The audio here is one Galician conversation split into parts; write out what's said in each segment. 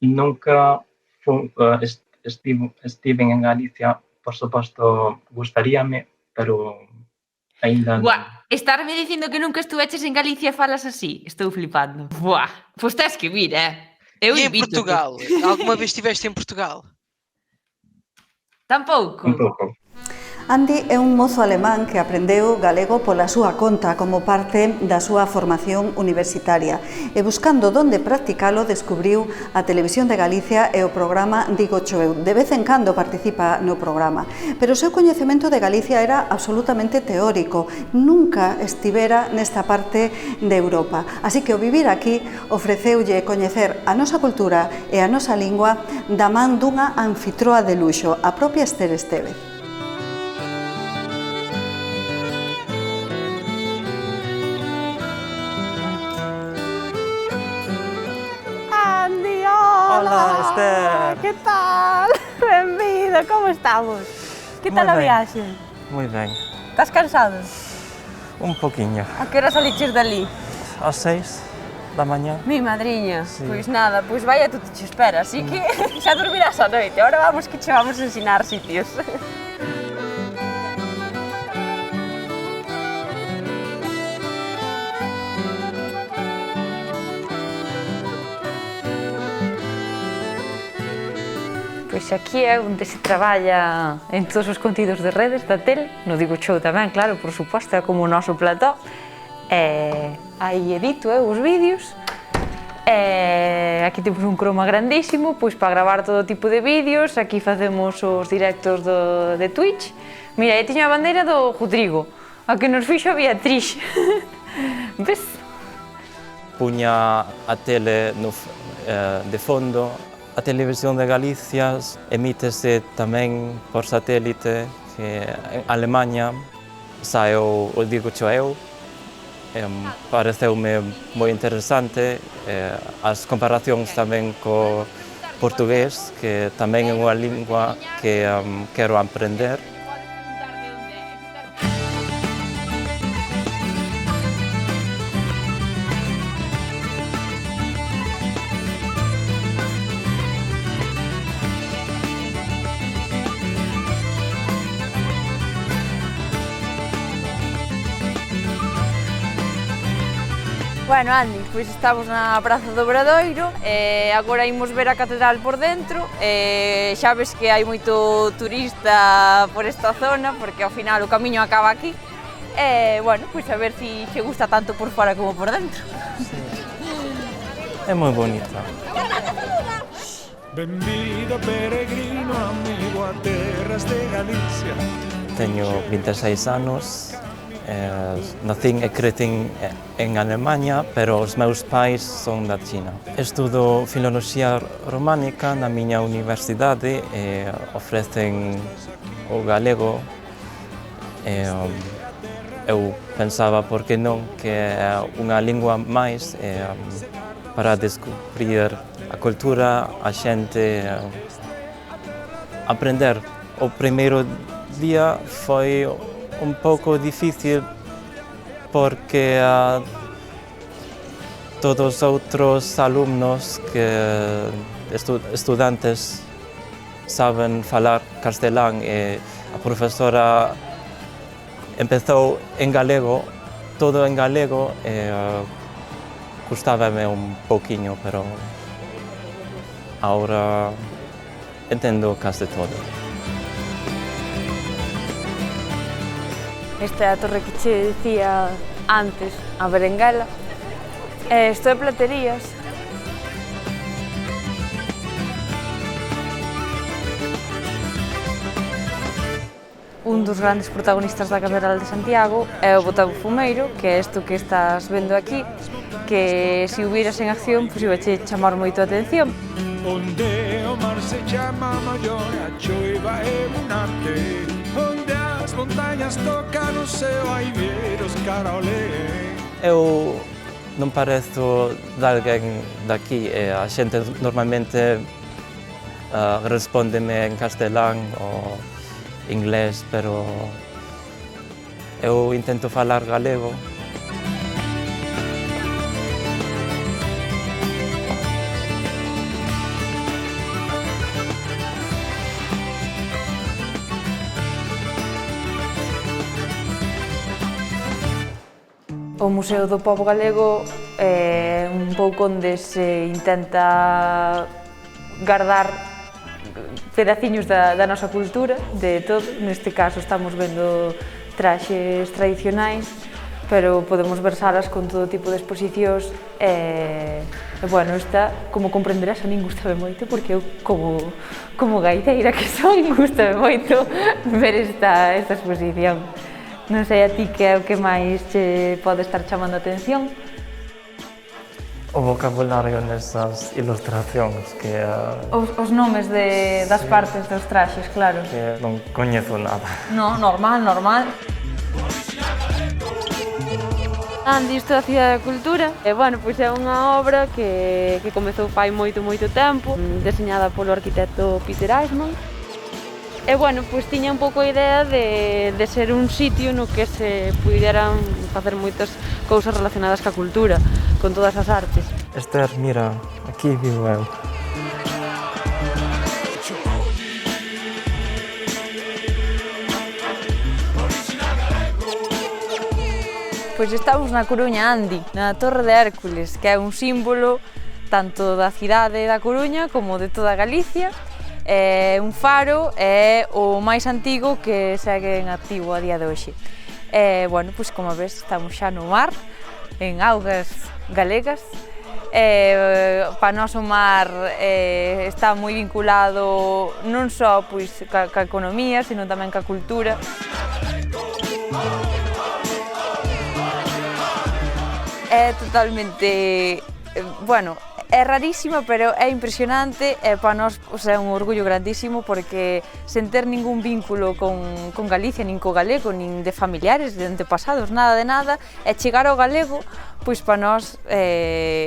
nunca estiven en Galicia, por suposto, gustaríame, pero aínda non. Estarme dicindo que nunca estuveches en Galicia e falas así, estou flipando. Buah, pois tens que vir, Eu E em invito-te. Portugal? Alguma vez estiveste em Portugal? Tampouco. Andy é un mozo alemán que aprendeu galego pola súa conta como parte da súa formación universitaria e buscando onde practicalo descubriu a Televisión de Galicia e o programa Dígocho Eu. De vez en cando participa no programa, pero o seu coñecemento de Galicia era absolutamente teórico, nunca estivera nesta parte de Europa. Así que o vivir aquí ofreceulle coñecer a nosa cultura e a nosa lingua da man dunha anfitroa de luxo, a propia Esther Estévez. Hola, Esther. Que tal? Benvido, como estamos? Que tal a viaxe? Moi ben. Estás cansado? Un poquinho. A que hora saliches dali? Ás 6 da mañá. Mi madriña. Sí. Pois nada, pois vai a tu te espera, así que xa dormirás a noite. Ahora vamos que che vamos a ensinar sitios. Pois aquí é onde se traballa en todos os contidos de redes da tele, no Dígocho Eu tamén, claro, por suposto, é como o noso plató. Aí edito os vídeos, aquí temos un croma grandísimo, pois para gravar todo tipo de vídeos, aquí facemos os directos de Twitch. Mira, aí tiña a bandeira do Rodrigo, a que nos fixo a Beatriz. Ves? Puña a tele de fondo. A Televisión de Galicia emítese tamén por satélite, que en Alemanha sae o Dígocho Eu. Pareceume moi interesante, as comparacións tamén co portugués, que tamén é unha lingua que quero aprender. Bueno, Andy, pois estamos na Praza do Obradoiro e agora imos ver a catedral por dentro. Xa ves que hai moito turista por esta zona, porque ao final o camiño acaba aquí. Bueno, pois a ver se che gusta tanto por fora como por dentro. Sí. É moi bonita. Benvido peregrino, amigo a terras de Galicia. Teño 26 anos. Nacín e crecín en Alemanha, pero os meus pais son da China. Estudo Filoloxía Románica na miña universidade e ofrecen o galego. Eu pensaba, por que non, que é unha lingua máis para descubrir a cultura, a xente, aprender. O primeiro día foi un pouco difícil porque todos os outros alumnos que estudantes saben falar castelán e a profesora empezou en galego, todo en galego e custábame un pouquiño, pero agora entendo case todo. Esta é a torre que che dicía antes, a Berenguela. Isto é Platerías. Un dos grandes protagonistas da Catedral de Santiago é o Botavo Fumeiro, que é isto que estás vendo aquí, que se o viras en acción, pois iba che chamar moito a atención. Onde o mar se chama maior, a choiva é lunarte. Onde as montañas tocan o ceo, hai vieros cara ao lé. Eu non parezo de alguén daqui, a xente normalmente respóndeme en castelán ou inglés, pero eu intento falar galego. O Museo do Pobo Galego é un pouco onde se intenta guardar pedaciños da nosa cultura, de todo. Neste caso estamos vendo traxes tradicionais, pero podemos ver salas con todo tipo de exposicións e bueno, esta, como comprenderás, a min gustame moito porque eu, como gaiteira que son, gustame moito ver esta exposición. Non sei a ti que é o que máis che pode estar chamando a atención. O vocabulario nesas ilustracións que... Os nomes das partes dos traxes, claro. que non coñezo nada. No, normal. Andy, isto é a Cidade da Cultura. Bueno, pois é unha obra que comezou fai moito tempo, deseñada polo arquitecto Peter Eisman. E, bueno, pois tiña un pouco a idea de ser un sitio no que se puderan facer moitas cousas relacionadas ca cultura, con todas as artes. Esther, mira, aquí vivo eu. Pois estamos na Coruña, Andy, na Torre de Hércules, que é un símbolo tanto da cidade da Coruña como de toda Galicia. É un faro, é o máis antigo que segue en activo a día de hoxe. Bueno, pois como ves, estamos xa no mar, en augas galegas. Para nós o mar está moi vinculado non só pois, ca economía, sino tamén ca cultura. É totalmente, bueno, é rarísima, pero é impresionante e para nós é un orgullo grandísimo porque sen ter ningún vínculo con Galicia, nin co galego, nin de familiares, de antepasados, nada de nada, e chegar ao galego, pois para nós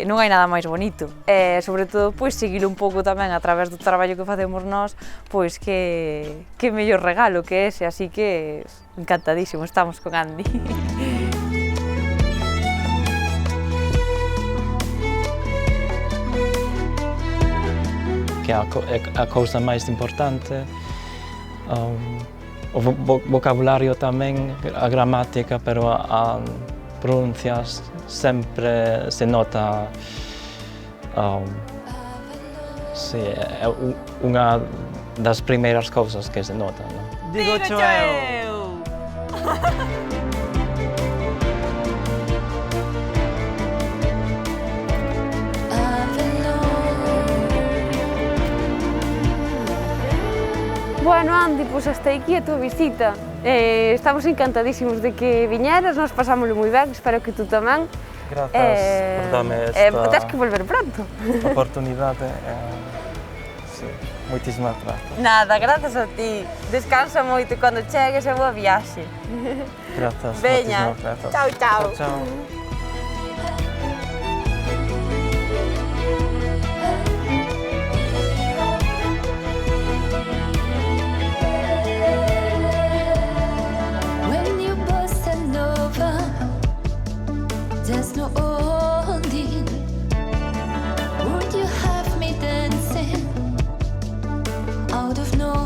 non hai nada máis bonito. E sobre todo, pois seguir un pouco tamén a través do traballo que facemos nós, pois que mellor regalo que ese, así que encantadísimo, estamos con Andy. Que é a cousa máis importante, o vocabulario tamén, a gramática, pero a pronuncias sempre se nota, sí, é unha das primeiras cousas que se nota, non? Digo eu! Bueno, Andy, pois hasta aquí a tua visita. Estamos encantadísimos de que viñeras, nós pasámoslo moi ben, espero que tú tamén. Grazas por darme esta Tens que volver pronto. oportunidade. Sí, moitísimas grazas. Nada, grazas a ti. Descansa moito e cando chegues e boa viaxe. Grazas, Veña, moitísimas grazas. chao, chao. Chao. There's no holding. Would you have me dancing out of nowhere?